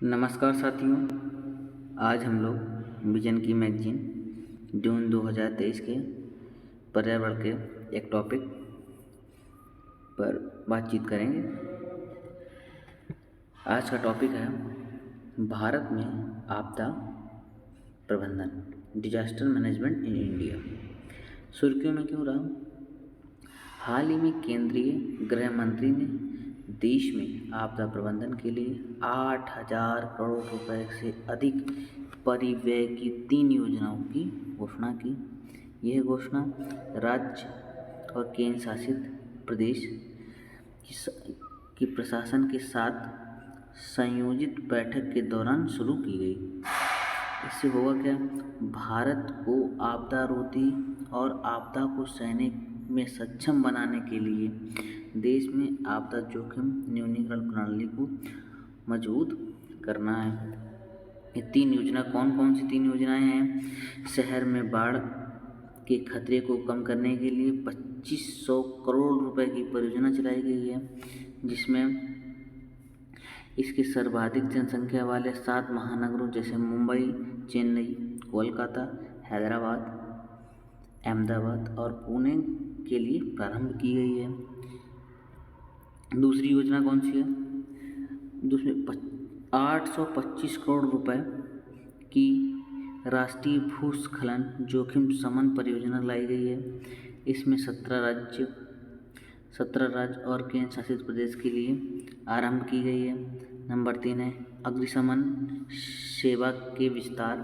नमस्कार साथियों। आज हम लोग विजन की मैगजीन जून 2023 के पर्यावरण के एक टॉपिक पर बातचीत करेंगे। आज का टॉपिक है भारत में आपदा प्रबंधन, डिजास्टर मैनेजमेंट इन इंडिया। सुर्खियों में क्यों रहा? हाल ही में केंद्रीय गृह मंत्री ने देश में आपदा प्रबंधन के लिए 8,000 करोड़ रुपए से अधिक परिव्यय की 3 योजनाओं की घोषणा की। यह घोषणा राज्य और केंद्र शासित प्रदेश की प्रशासन के साथ संयोजित बैठक के दौरान शुरू की गई। इससे होगा क्या? भारत को आपदा रोधी और आपदा को सहने में सक्षम बनाने के लिए देश में आपदा जोखिम न्यूनीकरण प्रणाली को मजबूत करना है। ये 3 योजना कौन कौन सी 3 योजनाएं हैं? शहर में बाढ़ के खतरे को कम करने के लिए 2500 करोड़ रुपए की परियोजना चलाई गई है, जिसमें इसके सर्वाधिक जनसंख्या वाले 7 महानगरों जैसे मुंबई, चेन्नई, कोलकाता, हैदराबाद, अहमदाबाद और पुणे के लिए प्रारंभ की गई है। दूसरी योजना कौन सी है? दूसरी 825 करोड़ रुपए की राष्ट्रीय भूस्खलन जोखिम शमन परियोजना लाई गई है। इसमें 17 राज्य और केंद्र शासित प्रदेश के लिए आरंभ की गई है। नंबर 3 है अग्निशमन सेवा के विस्तार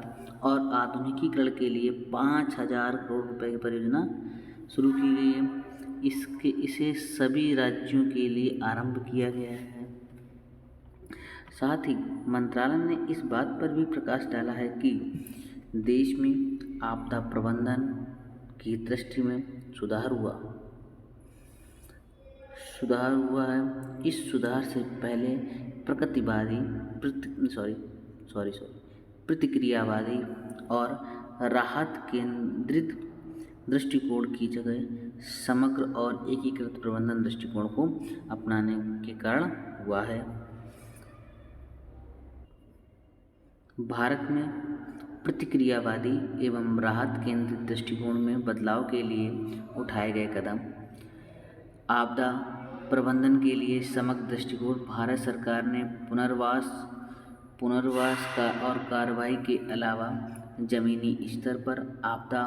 और आधुनिकीकरण के लिए 5,000 करोड़ रुपए की परियोजना शुरू की गई है। इसे सभी राज्यों के लिए आरंभ किया गया है। साथ ही मंत्रालय ने इस बात पर भी प्रकाश डाला है कि देश में आपदा प्रबंधन की दृष्टि में सुधार हुआ है। इस सुधार से पहले प्रतिक्रियावादी और राहत केंद्रित दृष्टिकोण की जगह समग्र और एकीकृत प्रबंधन दृष्टिकोण को अपनाने के कारण हुआ है। भारत में प्रतिक्रियावादी एवं राहत केंद्रित दृष्टिकोण में बदलाव के लिए उठाए गए कदम। आपदा प्रबंधन के लिए समग्र दृष्टिकोण। भारत सरकार ने पुनर्वास का और कार्रवाई के अलावा जमीनी स्तर पर आपदा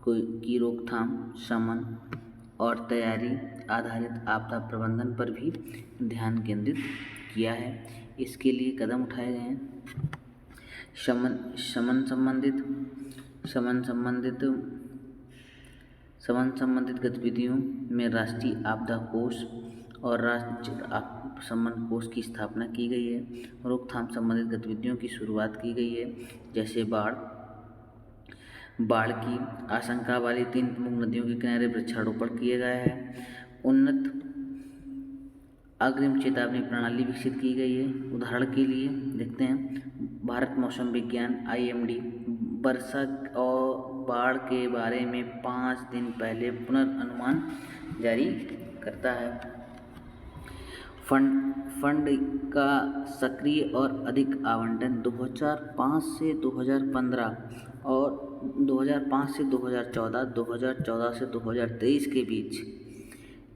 की रोकथाम, शमन और तैयारी आधारित आपदा प्रबंधन पर भी ध्यान केंद्रित किया है। इसके लिए कदम उठाए गए हैं। शमन संबंधित गतिविधियों में राष्ट्रीय आपदा कोष और राज्य शमन कोष की स्थापना की गई है। रोकथाम संबंधित गतिविधियों की शुरुआत की गई है, जैसे बाढ़ की आशंका वाली 3 प्रमुख नदियों के किनारे वृक्षारोपण किया गया है। उन्नत अग्रिम चेतावनी प्रणाली विकसित की गई है। उदाहरण के लिए देखते हैं, भारत मौसम विज्ञान IMD वर्षा और बाढ़ के बारे में 5 दिन पहले पुनर्अनुमान जारी करता है। फंड का सक्रिय और अधिक आवंटन 2005 से 2015 और 2005 से 2014, 2014 से 2023 के बीच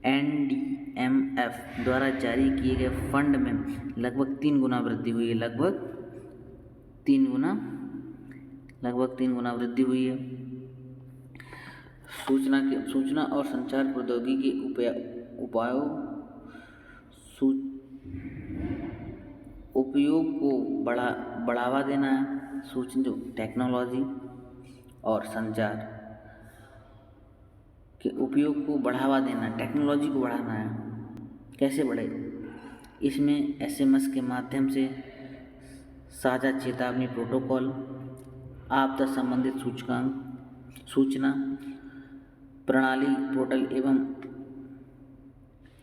NDMF द्वारा जारी किए गए फंड में लगभग 3 गुना वृद्धि हुई है। लगभग 3 गुना वृद्धि हुई है। सूचना और संचार प्रौद्योगिकी उपयोग को बढ़ावा देना है। सूचना टेक्नोलॉजी और संचार के उपयोग को बढ़ावा देना, टेक्नोलॉजी को बढ़ाना है। कैसे बढ़े? इसमें SMS के माध्यम से साझा चेतावनी प्रोटोकॉल, आपदा संबंधित सूचना प्रणाली पोर्टल एवं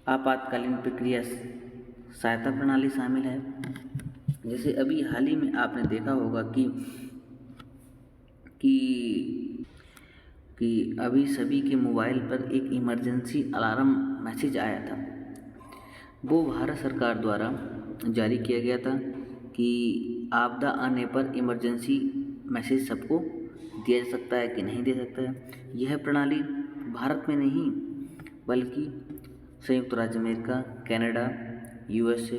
आपातकालीन प्रक्रिया सहायता प्रणाली शामिल है। जैसे अभी हाल ही में आपने देखा होगा कि अभी सभी के मोबाइल पर एक इमरजेंसी अलार्म मैसेज आया था। वो भारत सरकार द्वारा जारी किया गया था कि आपदा आने पर इमरजेंसी मैसेज सबको दिया जा सकता है कि नहीं दे सकता है। यह प्रणाली भारत में नहीं बल्कि संयुक्त राज्य अमेरिका, कनाडा, यूएसए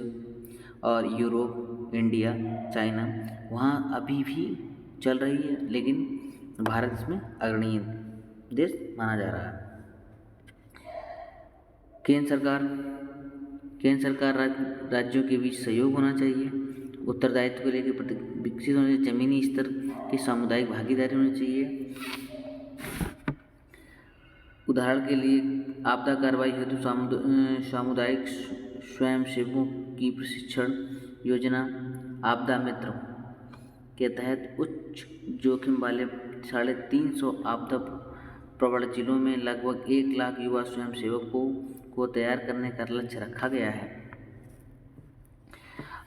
और यूरोप, इंडिया, चाइना वहाँ अभी भी चल रही है, लेकिन भारत इसमें अग्रणी देश माना जा रहा है। केंद्र सरकार राज्यों के बीच सहयोग होना चाहिए। उत्तरदायित्व को लेकर विकसित होने से जमीनी स्तर की सामुदायिक भागीदारी होनी चाहिए। उदाहरण के लिए आपदा कार्रवाई हेतु सामुदायिक स्वयंसेवकों की प्रशिक्षण योजना आपदा मित्र के तहत उच्च जोखिम वाले 350 आपदा प्रवण जिलों में लगभग 1 लाख युवा स्वयंसेवकों को तैयार करने का लक्ष्य रखा गया है।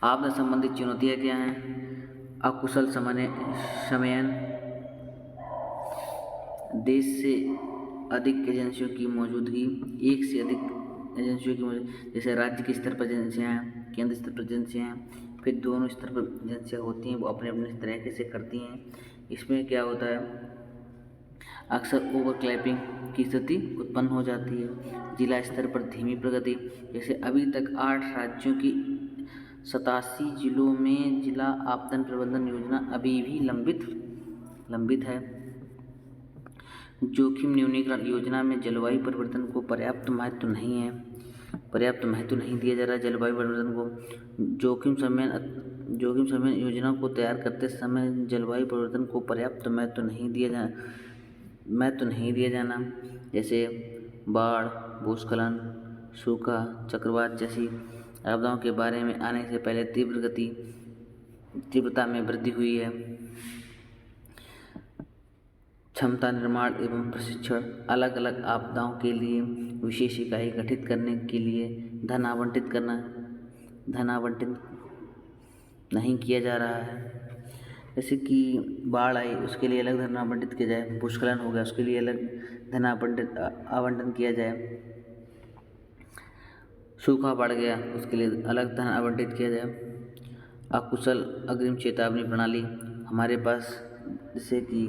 आपदा संबंधित चुनौतियाँ क्या हैं? अकुशल समन्वयन, देश से अधिक एजेंसियों की मौजूदगी, एक से अधिक एजेंसियों की मौजूदगी, जैसे राज्य के स्तर पर एजेंसियाँ हैं, केंद्र स्तर पर एजेंसियाँ हैं, फिर दोनों स्तर पर एजेंसियाँ होती हैं, वो अपने अपने तरीके से करती हैं। इसमें क्या होता है, अक्सर ओवरलैपिंग की स्थिति उत्पन्न हो जाती है। जिला स्तर पर धीमी प्रगति, जैसे अभी तक 8 राज्यों की 87 जिलों में जिला आपदा प्रबंधन योजना अभी भी लंबित है। जोखिम न्यूनीकरण योजना में जलवायु परिवर्तन को पर्याप्त महत्व नहीं दिया जा रहा है। जलवायु परिवर्तन को जोखिम सम्मेलन योजना को तैयार करते समय जलवायु परिवर्तन को पर्याप्त महत्व नहीं दिया जाना, जैसे बाढ़, भूस्खलन, सूखा, चक्रवात जैसी आपदाओं के बारे में आने से पहले तीव्रता में वृद्धि हुई है। क्षमता निर्माण एवं प्रशिक्षण, अलग अलग आपदाओं के लिए विशेष इकाई गठित करने के लिए धन आवंटित नहीं किया जा रहा है। जैसे कि बाढ़ आई उसके लिए अलग धन आवंटित किया जाए, भूस्खलन हो गया उसके लिए अलग धन आवंटन किया जाए, सूखा पड़ गया उसके लिए अलग धन आवंटित किया जाए। अकुशल अग्रिम चेतावनी प्रणाली, हमारे पास जैसे कि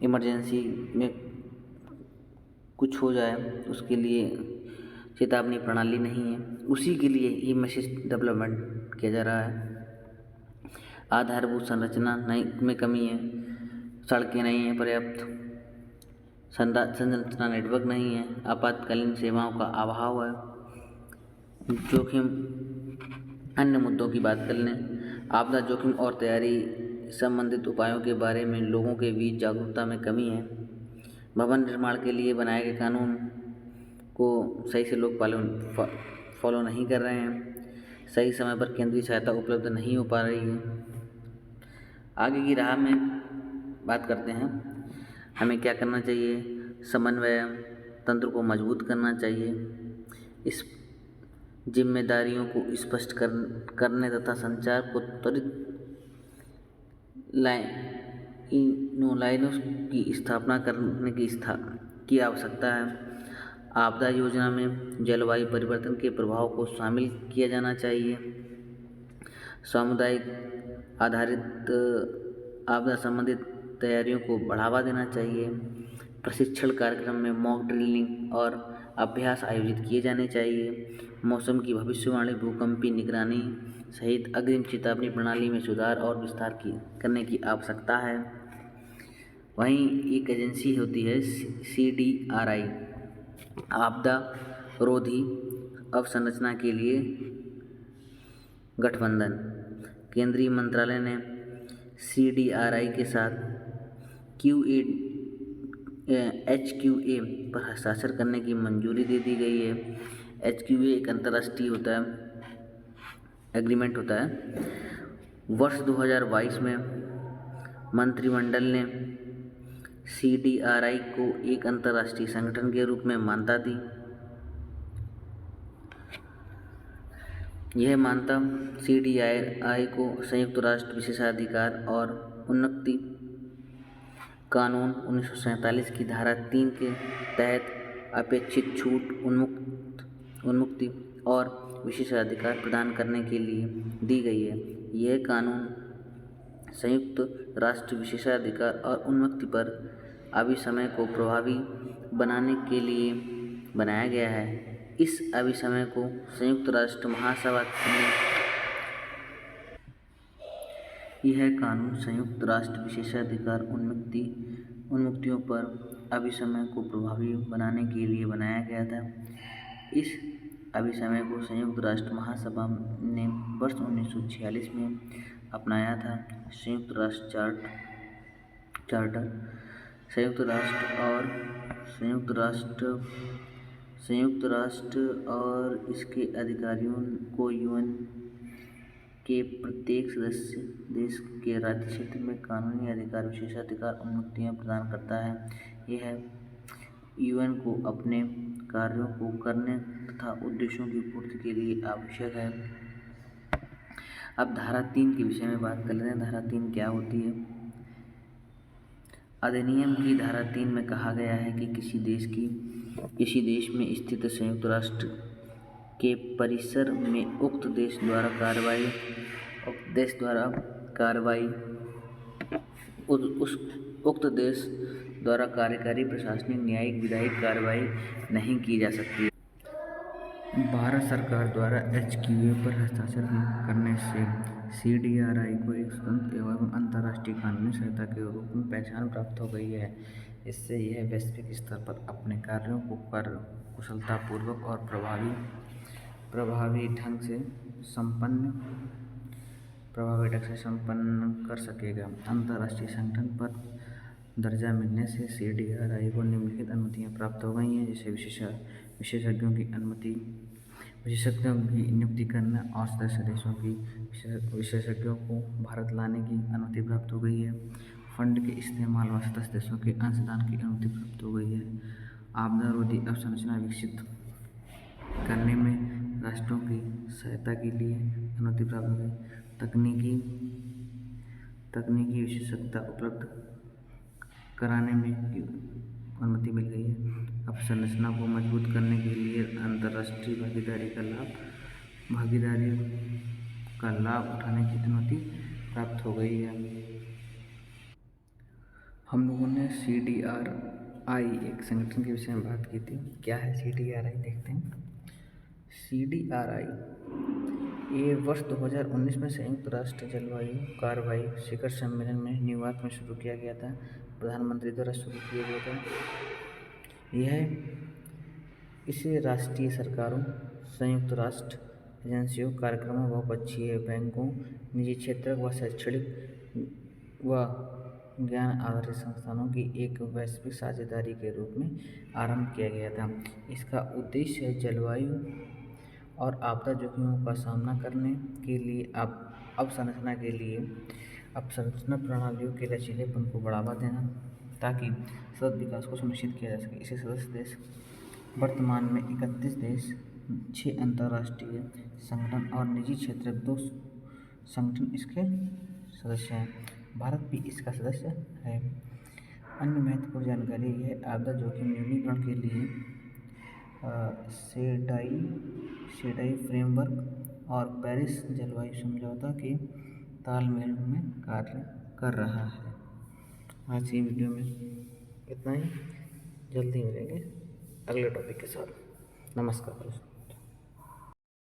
इमरजेंसी में कुछ हो जाए उसके लिए चेतावनी प्रणाली नहीं है, उसी के लिए ये मैसेज डेवलपमेंट किया जा रहा है। आधारभूत संरचना में कमी है, सड़कें नहीं हैं पर्याप्त, संरचना नेटवर्क नहीं है, आपातकालीन सेवाओं का अभाव है। जोखिम अन्य मुद्दों की बात कर लें, आपदा जोखिम और तैयारी संबंधित उपायों के बारे में लोगों के बीच जागरूकता में कमी है। भवन निर्माण के लिए बनाए गए कानून को सही से लोग फॉलो नहीं कर रहे हैं। सही समय पर केंद्रीय सहायता उपलब्ध नहीं हो पा रही है। आगे की राह में बात करते हैं, हमें क्या करना चाहिए। समन्वय तंत्र को मजबूत करना चाहिए, इस जिम्मेदारियों को स्पष्ट करने तथा संचार को त्वरित लाइनों की स्थापना करने की आवश्यकता है। आपदा योजना में जलवायु परिवर्तन के प्रभाव को शामिल किया जाना चाहिए। सामुदायिक आधारित आपदा संबंधित तैयारियों को बढ़ावा देना चाहिए। प्रशिक्षण कार्यक्रम में मॉक ड्रिलिंग और अभ्यास आयोजित किए जाने चाहिए। मौसम की भविष्यवाणी, भूकंपीय निगरानी सहित अग्रिम चेतावनी प्रणाली में सुधार और विस्तार करने की आवश्यकता है। वहीं एक एजेंसी होती है CDRI, आपदा रोधी अवसंरचना के लिए गठबंधन। केंद्रीय मंत्रालय ने CDRI के साथ HQA पर हस्ताक्षर करने की मंजूरी दे दी गई है। HQA एक अंतर्राष्ट्रीय एग्रीमेंट होता है। वर्ष 2022 में मंत्रिमंडल ने CDRI को एक अंतर्राष्ट्रीय संगठन के रूप में मान्यता दी। यह मान्यता CDRI को संयुक्त राष्ट्र विशेषाधिकार और उन्नति कानून 1947 की धारा 3 के तहत अपेक्षित छूट, उन्मुक्ति और विशेषाधिकार प्रदान करने के लिए दी गई है। यह कानून संयुक्त राष्ट्र विशेषाधिकार और उन्मुक्ति पर अभिसमय को प्रभावी बनाने के लिए बनाया गया है। इस अभिसमय को संयुक्त राष्ट्र महासभा ने यह कानून संयुक्त राष्ट्र विशेषाधिकार उन्मुक्तियों पर अभिसमय को प्रभावी बनाने के लिए बनाया गया था। इस अभिसमय को संयुक्त राष्ट्र महासभा ने वर्ष 1946 में अपनाया था। संयुक्त चार्टर संयुक्त राष्ट्र और इसके अधिकारियों को यूएन के प्रत्येक सदस्य देश के राज्य क्षेत्र में कानूनी अधिकार, विशेषाधिकार, उन्मुक्तियां प्रदान करता है। यह यूएन को अपने कार्यों को करने तथा उद्देश्यों की पूर्ति के लिए आवश्यक है। अब धारा 3 के विषय में बात कर लेते हैं। धारा 3 क्या होती है? अधिनियम की धारा 3 में कहा गया है कि किसी देश में स्थित संयुक्त राष्ट्र के परिसर में उक्त देश द्वारा कार्यकारी, प्रशासनिक, न्यायिक, विधायिक कार्रवाई नहीं की जा सकती। भारत सरकार द्वारा HQA पर हस्ताक्षर करने से CDRI को एक स्वतंत्र एवं अंतर्राष्ट्रीय कानूनी सहायता के रूप में पहचान प्राप्त हो गई है। इससे यह वैश्विक स्तर पर अपने कार्यों को कुशलतापूर्वक और प्रभावी ढंग से संपन्न कर सकेगा। अंतर्राष्ट्रीय संगठन पर दर्जा मिलने से CDRI को निम्नलिखित अनुमतियाँ प्राप्त हो गई हैं, जैसे विशेषज्ञों की नियुक्ति करना और सदस्य देशों की विशेषज्ञों को भारत लाने की अनुमति प्राप्त हो गई है। फंड के इस्तेमाल व सदस्य देशों के अंशदान की अनुमति प्राप्त हो गई है। आपदा रोधी अवसंरचना विकसित करने में राष्ट्रों की सहायता के लिए अनुमति प्राप्त हो गई। तकनीकी विशेषज्ञता उपलब्ध कराने में अनुमति मिल गई है। अवसंरचना को मजबूत करने के लिए अंतर्राष्ट्रीय भागीदारी का लाभ उठाने की अनुमति प्राप्त हो गई है। हम लोगों ने CDRI एक संगठन के विषय में बात की थी। क्या है CDRI? देखते हैं। CDRI ये वर्ष 2019 में संयुक्त राष्ट्र जलवायु कार्रवाई शिखर सम्मेलन में न्यूयॉर्क में शुरू किया गया था। प्रधानमंत्री द्वारा शुरू किया गया था। इसे राष्ट्रीय सरकारों, संयुक्त राष्ट्र एजेंसियों, कार्यक्रमों, बहुपक्षीय बैंकों, निजी क्षेत्र व शैक्षणिक व ज्ञान आधारित संस्थानों की एक वैश्विक साझेदारी के रूप में आरंभ किया गया था। इसका उद्देश्य है जलवायु और आपदा जोखिमों का सामना करने के लिए अवसंरचना प्रणालियों के लचीलेपन को बढ़ावा देना, ताकि सतत विकास को सुनिश्चित किया जा सके। इसे सदस्य देश वर्तमान में 31 देश, 6 अंतर्राष्ट्रीय संगठन और निजी क्षेत्र 2 संगठन इसके सदस्य हैं। भारत भी इसका सदस्य है। अन्य महत्वपूर्ण जानकारी है आपदा जोखिम न्यूनीकरण के लिए सेडाई फ्रेमवर्क और पेरिस जलवायु समझौता के तालमेल में कार्य कर रहा है। आज की वीडियो में इतना ही। जल्दी मिलेंगे अगले टॉपिक के साथ। नमस्कार।